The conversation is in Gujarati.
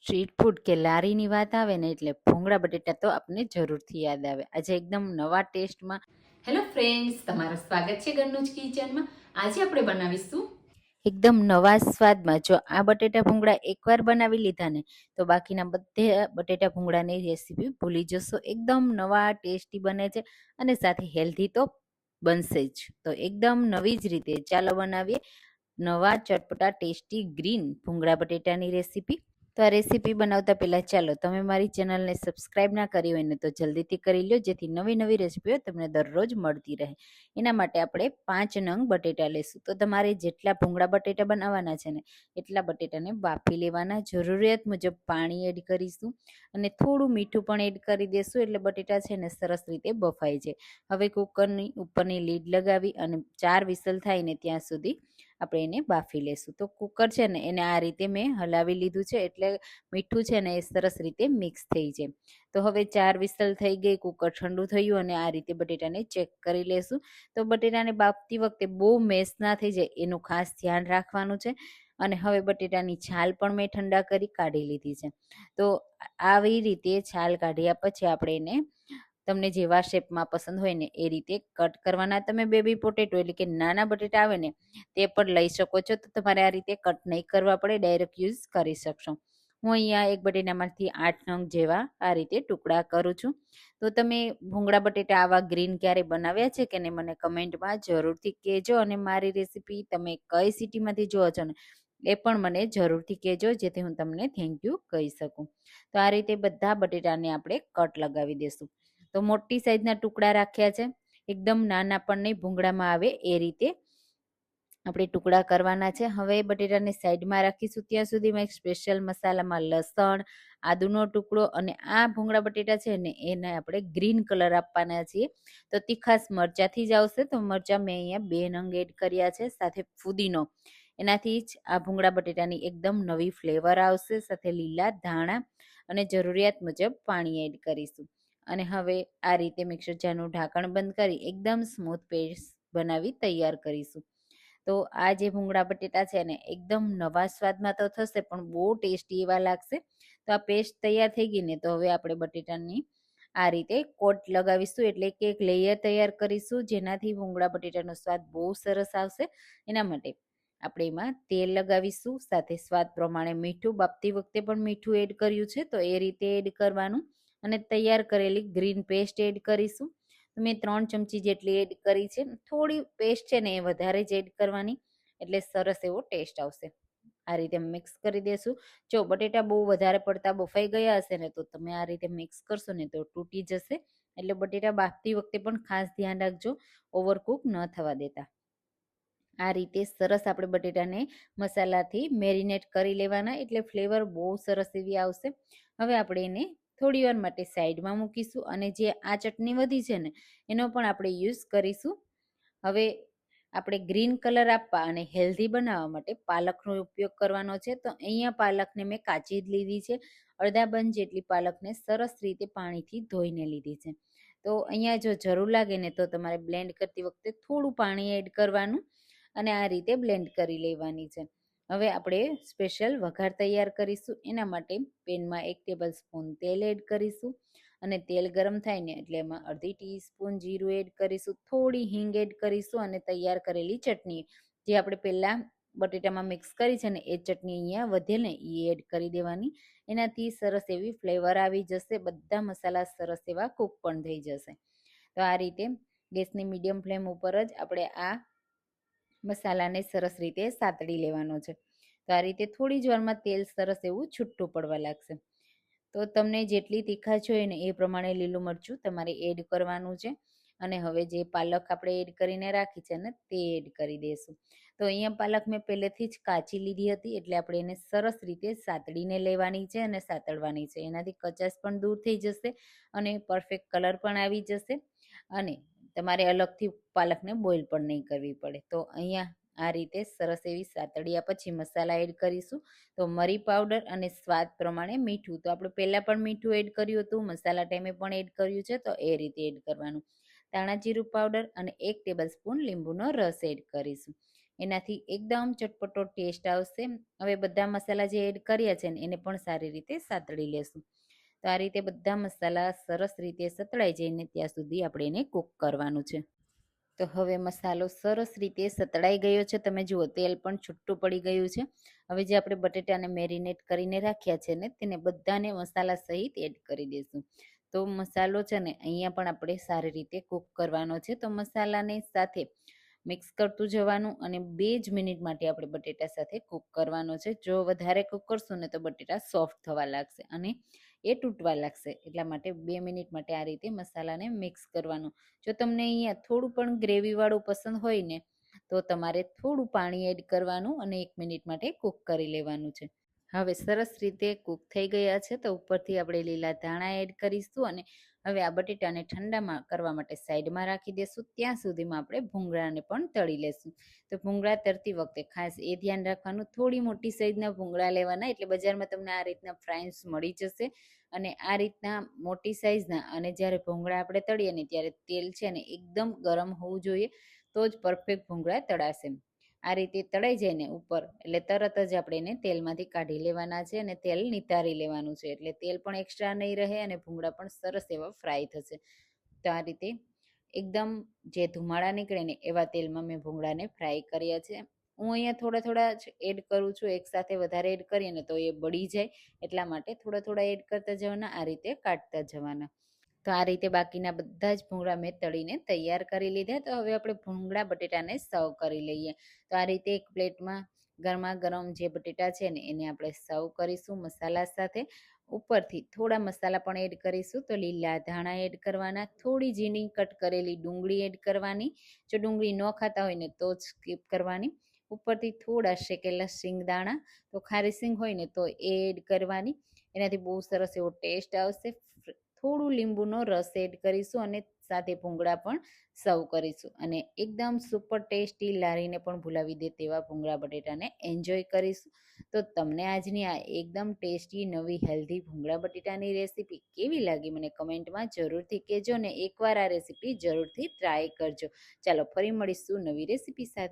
સ્ટ્રીટ ફૂડ કે લારીની વાત આવે ને એટલે ભૂંગળા બટેટા તો આપને જરૂરથી યાદ આવે. આજે એકદમ નવા ટેસ્ટમાં. હેલો ફ્રેન્ડ્સ, તમારું સ્વાગત છે ઘરનું જ કિચનમાં. આજે આપણે બનાવીશું એકદમ નવા સ્વાદમાં. જો આ બટેટા ભૂંગળા એકવાર બનાવી લીધા ને તો બાકીના બધે બટેટા ભૂંગળાની રેસીપી ભૂલી જશો. એકદમ નવા ટેસ્ટી બને છે અને સાથે હેલ્ધી તો બનશે જ. તો એકદમ નવી જ રીતે ચાલો બનાવીએ નવા ચટપટા ટેસ્ટી ગ્રીન ભૂંગળા બટેટાની રેસીપી. તો આ રેસીપી બનાવતા પહેલાં ચાલો તમે મારી ચેનલને સબસ્ક્રાઈબ ના કરી હોય ને તો જલ્દીથી કરી લો, જેથી નવી નવી રેસીપીઓ તમને દરરોજ મળતી રહે. એના માટે આપણે 5 નંગ બટેટા લેશું. તો તમારે જેટલા ભૂંગળા બટેટા બનાવવાના છે ને એટલા બટેટાને બાફી લેવાના. જરૂરિયાત મુજબ પાણી એડ કરીશું અને થોડું મીઠું પણ એડ કરી દેશું, એટલે બટેટા છે ને સરસ રીતે બફાઈ જાય. હવે કુકરની ઉપરની લીડ લગાવી અને 4 વિસલ થાય ને ત્યાં સુધી આપણે એને બાફી લેશું. તો કુકર છે ને એને આ રીતે મેં હલાવી લીધું છે, એટલે મીઠું છે ને એ સરસ રીતે મિક્સ થઈ જાય. તો હવે 4 વિસલ થઈ ગઈ, કુકર ઠંડુ થયું અને આ રીતે બટેટાને ચેક કરી લેશું. તો બટેટાને બાફતી વખતે બહુ મેશ ના થઈ જાય એનું ખાસ ધ્યાન રાખવાનું છે. અને હવે બટેટાની છાલ પણ મેં ઠંડા કરી કાઢી લીધી છે. તો આવી રીતે છાલ કાઢ્યા પછી આપણે એને તમને જેવા શેપમાં પસંદ હોય ને એ રીતે કટ કરવાના. તમે બેબી પોટેટો એટલે કે નાના બટેટા આવે ને તે પણ લઈ શકો છો, તો તમારે આ રીતે કટ નહીં કરવા પડે, ડાયરેક્ટ યુઝ કરી શકશો. હું અહીંયા એક બટેટામાંથી 8 નંગ જેવા આ રીતે ટુકડા કરું છું. તો તમે ભૂંગળા બટેટા આવા ગ્રીન ક્યારે બનાવ્યા છે કે ને મને કમેન્ટમાં જરૂરથી કહેજો. અને મારી રેસીપી તમે કઈ સિટીમાંથી જુઓ છો ને એ પણ મને જરૂરથી કહેજો, જેથી હું તમને થેન્ક યુ કહી શકું. તો આ રીતે બધા બટેટાને આપણે કટ લગાવી દઈશું. તો મોટી સાઈઝના ટુકડા રાખ્યા છે, એકદમ નાના પણ નહીં, ભૂંગળામાં આવે એ રીતે આપણે ટુકડા કરવાના છે. હવે બટેટાને સાઈડમાં રાખીશું. ત્યાં સુધીમાં એક સ્પેશિયલ મસાલામાં લસણ, આદુનો ટુકડો અને આ ભૂંગળા બટેટા છે ને એને આપણે ગ્રીન કલર આપવાના છીએ. તો તીખાસ મરચાંથી જ આવશે. તો મરચાં મેં અહીંયા 2 નંગ એડ કર્યા છે, સાથે ફુદીનો. એનાથી જ આ ભૂંગળા બટેટાની એકદમ નવી ફ્લેવર આવશે. સાથે લીલા ધાણા અને જરૂરિયાત મુજબ પાણી એડ કરીશું. અને હવે આ રીતે મિક્સર જારનું ઢાંકણ બંધ કરી એકદમ સ્મૂથ પેસ્ટ બનાવી તૈયાર કરીશું. તો આ જે ભૂંગળા બટેટા છે ને એકદમ નવા સ્વાદમાં તો થશે પણ બહુ ટેસ્ટી એવા લાગશે. તો આ પેસ્ટ તૈયાર થઈ ગઈ ને તો હવે આપણે બટેટાની આ રીતે કોટ લગાવીશું, એટલે કે એક લેયર તૈયાર કરીશું, જેનાથી ભૂંગળા બટેટાનો સ્વાદ બહુ સરસ આવશે. એના માટે આપણે એમાં તેલ લગાવીશું, સાથે સ્વાદ પ્રમાણે મીઠું. બાફતી વખતે પણ મીઠું એડ કર્યું છે તો એ રીતે એડ કરવાનું. અને તૈયાર કરેલી ગ્રીન પેસ્ટ એડ કરીશું. મેં 3 ચમચી જેટલી એડ કરી છે. થોડી પેસ્ટ છે ને એ વધારે જ એડ કરવાની, એટલે સરસ એવો ટેસ્ટ આવશે. આ રીતે મિક્સ કરી દેશું. જો બટેટા બહુ વધારે પડતા બફાઈ ગયા હશે ને તો તમે આ રીતે મિક્સ કરશો ને તો તૂટી જશે. એટલે બટેટા બાફતી વખતે પણ ખાસ ધ્યાન રાખજો, ઓવરકુક ન થવા દેતા. આ રીતે સરસ આપણે બટેટાને મસાલાથી મેરિનેટ કરી લેવાના, એટલે ફ્લેવર બહુ સરસ એવી આવશે. હવે આપણે એને થોડી વાર માટે સાઈડમાં મૂકીશું અને જે આ ચટણી વધી છે ને એનો પણ આપણે યુઝ કરીશું. હવે આપણે ગ્રીન કલર આપવા અને હેલ્ધી બનાવવા માટે પાલકનો ઉપયોગ કરવાનો છે. તો અહીંયા પાલકને મેં કાચી જ લીધી છે. અડધા બંચ જેટલી પાલકને સરસ રીતે પાણીથી ધોઈને લીધી છે. તો અહીંયા જો જરૂર લાગે ને તો તમારે બ્લેન્ડ કરતી વખતે થોડું પાણી એડ કરવાનું અને આ રીતે બ્લેન્ડ કરી લેવાની છે. હવે આપણે સ્પેશિયલ વઘાર તૈયાર કરીશું. એના માટે પેનમાં 1 ટેબલ સ્પૂન તેલ એડ કરીશું અને તેલ ગરમ થાય ને એટલે એમાં અડધી ટીસ્પૂન જીરું એડ કરીશું, થોડી હિંગ એડ કરીશું અને તૈયાર કરેલી ચટણી જે આપણે પહેલાં બટેટામાં મિક્સ કરી છે ને એ ચટણી અહીંયા વધે ને એ એડ કરી દેવાની. એનાથી સરસ એવી ફ્લેવર આવી જશે. બધા મસાલા સરસ એવા કૂક પણ થઈ જશે. તો આ રીતે ગેસની મીડિયમ ફ્લેમ ઉપર જ આપણે આ મસાલાને સરસ રીતે સાતળી લેવાનો છે. તો આ રીતે થોડી જ વારમાં તેલ સરસ એવું છૂટું પડવા લાગશે. તો તમને જેટલી તીખાશ જોઈએ ને એ પ્રમાણે લીલું મરચું તમારે એડ કરવાનું છે. અને હવે જે પાલક આપણે એડ કરીને રાખી છે ને તે એડ કરી દઈશું. તો અહીંયા પાલક મેં પહેલેથી જ કાચી લીધી હતી, એટલે આપણે એને સરસ રીતે સાતળીને લેવાની છે અને સાતળવાની છે. એનાથી કચાશ પણ દૂર થઈ જશે અને પરફેક્ટ કલર પણ આવી જશે અને તમારે અલગથી પાલકને બોઇલ પણ નહીં કરવી પડે. તો અહીંયા આ રીતે સરસ એવી સાતળ્યા પછી મસાલા એડ કરીશું. તો મરી પાવડર અને સ્વાદ પ્રમાણે મીઠું. તો આપણે પહેલાં પણ મીઠું એડ કર્યું હતું, મસાલા ટાઈમે પણ એડ કર્યું છે, તો એ રીતે એડ કરવાનું. ધાણા જીરું પાવડર અને 1 ટેબલ સ્પૂન લીંબુનો રસ એડ કરીશું. એનાથી એકદમ ચટપટો ટેસ્ટ આવશે. હવે બધા મસાલા જે એડ કર્યા છે ને એને પણ સારી રીતે સાતળી લેશું. તો આ રીતે બધા મસાલા સરસ રીતે સતળાઈ જાય ને ત્યાં સુધી આપણે એને કૂક કરવાનું છે. તો હવે મસાલો સરસ રીતે સતળાઈ ગયો છે. તમે જુઓ તેલ પણ છૂટું પડી ગયું છે. હવે જે આપણે બટેટાને મેરિનેટ કરીને રાખ્યા છે ને તેને બધાને મસાલા સહિત એડ કરી દઈશું. તો મસાલો છે ને અહીંયા પણ આપણે સારી રીતે કૂક કરવાનો છે. તો મસાલાની સાથે મિક્સ કરતું જવાનું અને 2 જ મિનિટ માટે આપણે બટેટા સાથે કૂક કરવાનો છે. જો વધારે કૂક કરશું ને તો બટેટા સોફ્ટ થવા લાગશે અને એ તૂટવા લાગશે. એટલા માટે 2 મિનિટ માટે આ રીતે મસાલાને મિક્સ કરવાનું. જો તમને અહીંયા થોડું પણ ગ્રેવીવાળું પસંદ હોય ને તો તમારે થોડું પાણી એડ કરવાનું અને 1 મિનિટ માટે કૂક કરી લેવાનું છે. હવે સરસ રીતે કૂક થઈ ગયા છે. તો ઉપરથી આપણે લીલા ધાણા એડ કરીશું અને હવે આ બટેટાને ઠંડામાં કરવા માટે સાઈડમાં રાખી દઈશું. ત્યાં સુધીમાં આપણે ભૂંગળાને પણ તળી લેશું. તો ભૂંગળા તળતી વખતે ખાસ એ ધ્યાન રાખવાનું, થોડી મોટી સાઈઝના ભૂંગળા લેવાના, એટલે બજારમાં તમને આ રીતના ફ્રાઈસ મળી જશે. અને આ રીતના મોટી સાઈઝના, અને જ્યારે ભૂંગળા આપણે તળીએ ને ત્યારે તેલ છે ને એકદમ ગરમ હોવું જોઈએ, તો જ પરફેક્ટ ભૂંગળા તળાશે. આ રીતે તળાઈ જાય ને ઉપર એટલે તરત જ આપણે એને તેલમાંથી કાઢી લેવાના છે અને તેલ નિતારી લેવાનું છે. એટલે તેલ પણ એક્સ્ટ્રા નહીં રહે અને ભૂંગળા પણ સરસ એવા ફ્રાય થશે. તો આ રીતે એકદમ જે ધુમાડા નીકળે ને એવા તેલમાં મેં ભૂંગળાને ફ્રાય કર્યા છે. હું અહીંયા થોડા થોડા જ એડ કરું છું. એકસાથે વધારે એડ કરીએ ને તો એ બળી જાય, એટલા માટે થોડા થોડા એડ કરતા જવાના, આ રીતે કાઢતા જવાના. તો આ રીતે બાકીના બધા જ ભૂંગળા મેં તળીને તૈયાર કરી લીધા. તો હવે આપણે ભૂંગળા બટેટાને સર્વ કરી લઈએ. તો આ રીતે એક પ્લેટમાં ગરમા ગરમ જે બટેટા છે ને એને આપણે સર્વ કરીશું મસાલા સાથે. ઉપરથી થોડા મસાલા પણ એડ કરીશું. તો લીલા ધાણા એડ કરવાના, થોડી ઝીણી કટ કરેલી ડુંગળી એડ કરવાની. જો ડુંગળી ન ખાતા હોય ને તો જ સ્કીપ કરવાની. ઉપરથી થોડા શેકેલા સિંગદાણા, તો ખારી સિંગ હોય ને તો એ એડ કરવાની. એનાથી બહુ સરસ એવો ટેસ્ટ આવશે. થોડું લીંબુનો રસ એડ કરીશું અને સાથે ભૂંગળા પણ સર્વ કરીશું. અને એકદમ સુપર ટેસ્ટી, લારીને પણ ભૂલાવી દે તેવા ભૂંગળા બટેટાને એન્જોય કરીશું. તો તમને આજની આ એકદમ ટેસ્ટી નવી હેલ્ધી ભૂંગળા બટેટાની રેસીપી કેવી લાગી મને કમેન્ટમાં જરૂરથી કહેજો, ને એકવાર આ રેસીપી જરૂરથી ટ્રાય કરજો. ચાલો ફરી મળીશું નવી રેસીપી સાથે.